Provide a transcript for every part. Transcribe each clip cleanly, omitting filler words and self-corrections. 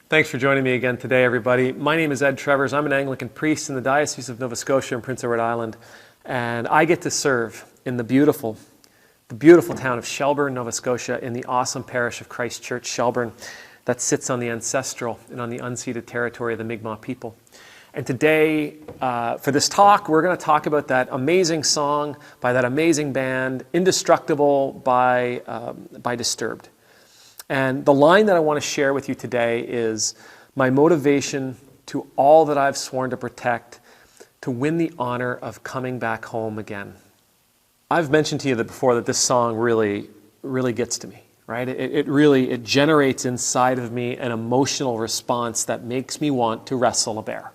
Thanks for joining me again today, everybody. My name is Ed Trevors. I'm an Anglican priest in the Diocese of Nova Scotia in Prince Edward Island, and I get to serve in the beautiful town of Shelburne, Nova Scotia, in the awesome parish of Church Shelburne that sits on the ancestral and on the unceded territory of the Mi'kmaq people. And today, for this talk, we're going to talk about that amazing song by that amazing band, Indestructible by Disturbed. And the line that I want to share with you today is my motivation to all that I've sworn to protect, to win the honor of coming back home again. I've mentioned to you before that this song really gets to me, right? It generates inside of me an emotional response that makes me want to wrestle a bear.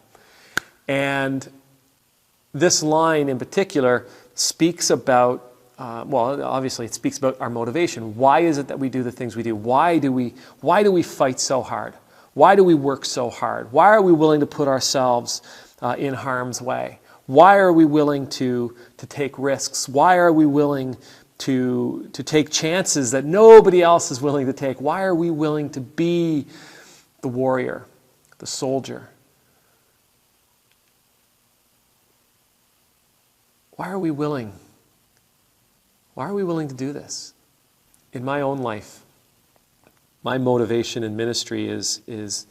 And this line in particular speaks about obviously it speaks about our motivation. Why is it that we do the things we do? Why do we fight so hard? Why do we work so hard? Why are we willing to put ourselves in harm's way? Why are we willing to take risks? Why are we willing to take chances that nobody else is willing to take? Why are we willing to be the warrior, the soldier? Why are we willing? Why are we willing to do this? In my own life, my motivation in ministry is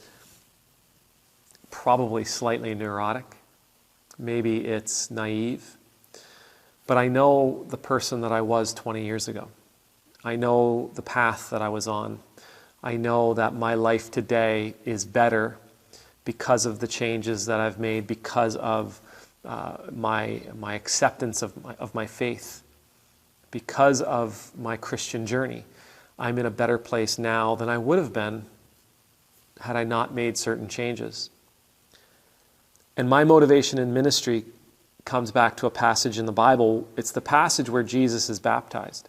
probably slightly neurotic. Maybe it's naive. But I know the person that I was 20 years ago. I know the path that I was on. I know that my life today is better because of the changes that I've made, because of my acceptance of my faith. Because of my Christian journey, I'm in a better place now than I would have been had I not made certain changes. And my motivation in ministry comes back to a passage in the Bible. It's the passage where Jesus is baptized.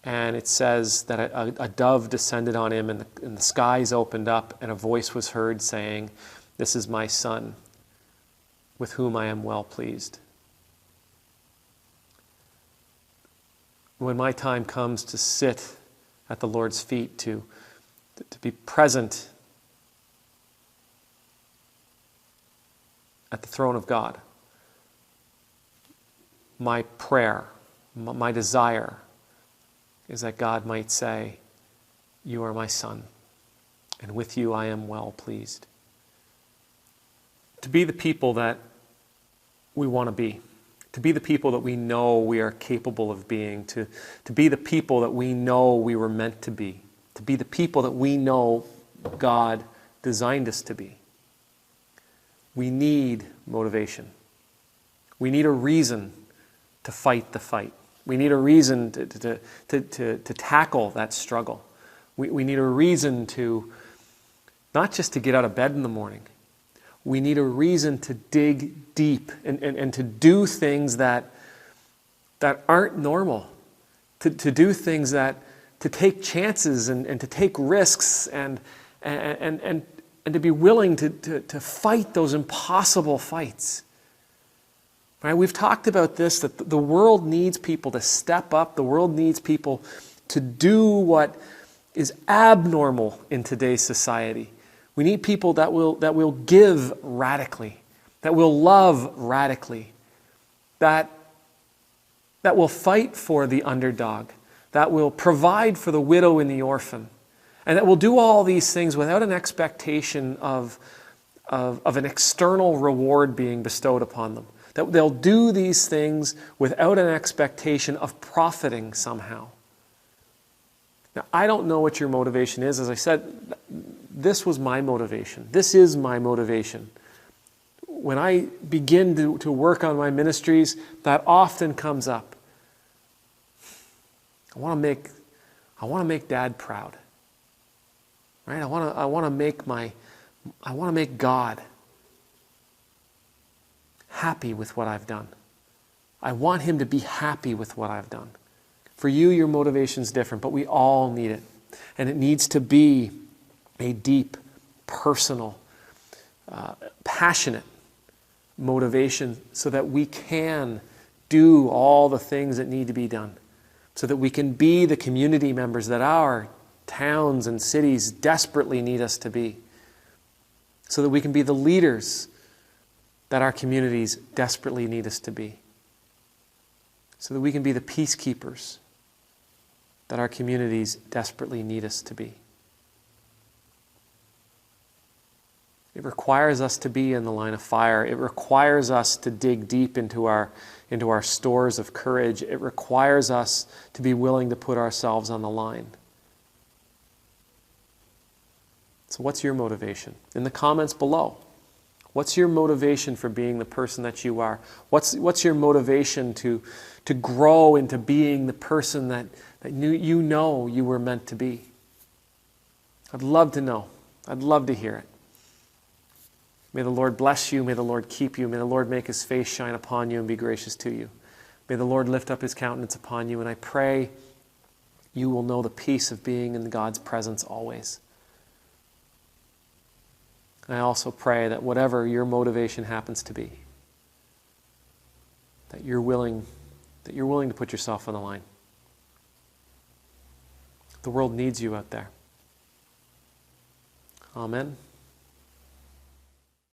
And it says that a dove descended on him and the skies opened up and a voice was heard saying, "This is my Son, with whom I am well pleased." When my time comes to sit at the Lord's feet, to be present at the throne of God, my prayer, my desire is that God might say, "You are my Son, and with you I am well pleased." To be the people that we want to be. To be the people that we know we are capable of being, to be the people that we know we were meant to be the people that we know God designed us to be. We need motivation. We need a reason to fight the fight. We need a reason to tackle that struggle. We need a reason to, not just to get out of bed in the morning, we need a reason to dig deep and to do things that aren't normal, to do things to take chances and to take risks and to be willing to fight those impossible fights. Right? We've talked about this, that the world needs people to step up. The world needs people to do what is abnormal in today's society. We need people that will give radically, that will love radically, that will fight for the underdog, that will provide for the widow and the orphan, and that will do all these things without an expectation of an external reward being bestowed upon them. That they'll do these things without an expectation of profiting somehow. Now, I don't know what your motivation is. As I said, this was my motivation. This is my motivation. When I begin to work on my ministries, that often comes up. I want to make Dad proud. Right? I want to make God happy with what I've done. I want him to be happy with what I've done. For you, your motivation's different, but we all need it. And it needs to be a deep, personal, passionate motivation so that we can do all the things that need to be done, so that we can be the community members that our towns and cities desperately need us to be. so that we can be the leaders that our communities desperately need us to be, so that we can be the peacekeepers that our communities desperately need us to be. It requires us to be in the line of fire. It requires us to dig deep into our stores of courage. It requires us to be willing to put ourselves on the line. So what's your motivation? In the comments below, what's your motivation for being the person that you are? What's your motivation to grow into being the person that you know you were meant to be? I'd love to know. I'd love to hear it. May the Lord bless you. May the Lord keep you. May the Lord make His face shine upon you and be gracious to you. May the Lord lift up His countenance upon you. And I pray you will know the peace of being in God's presence always. And I also pray that whatever your motivation happens to be, that you're willing to put yourself on the line. The world needs you out there. Amen.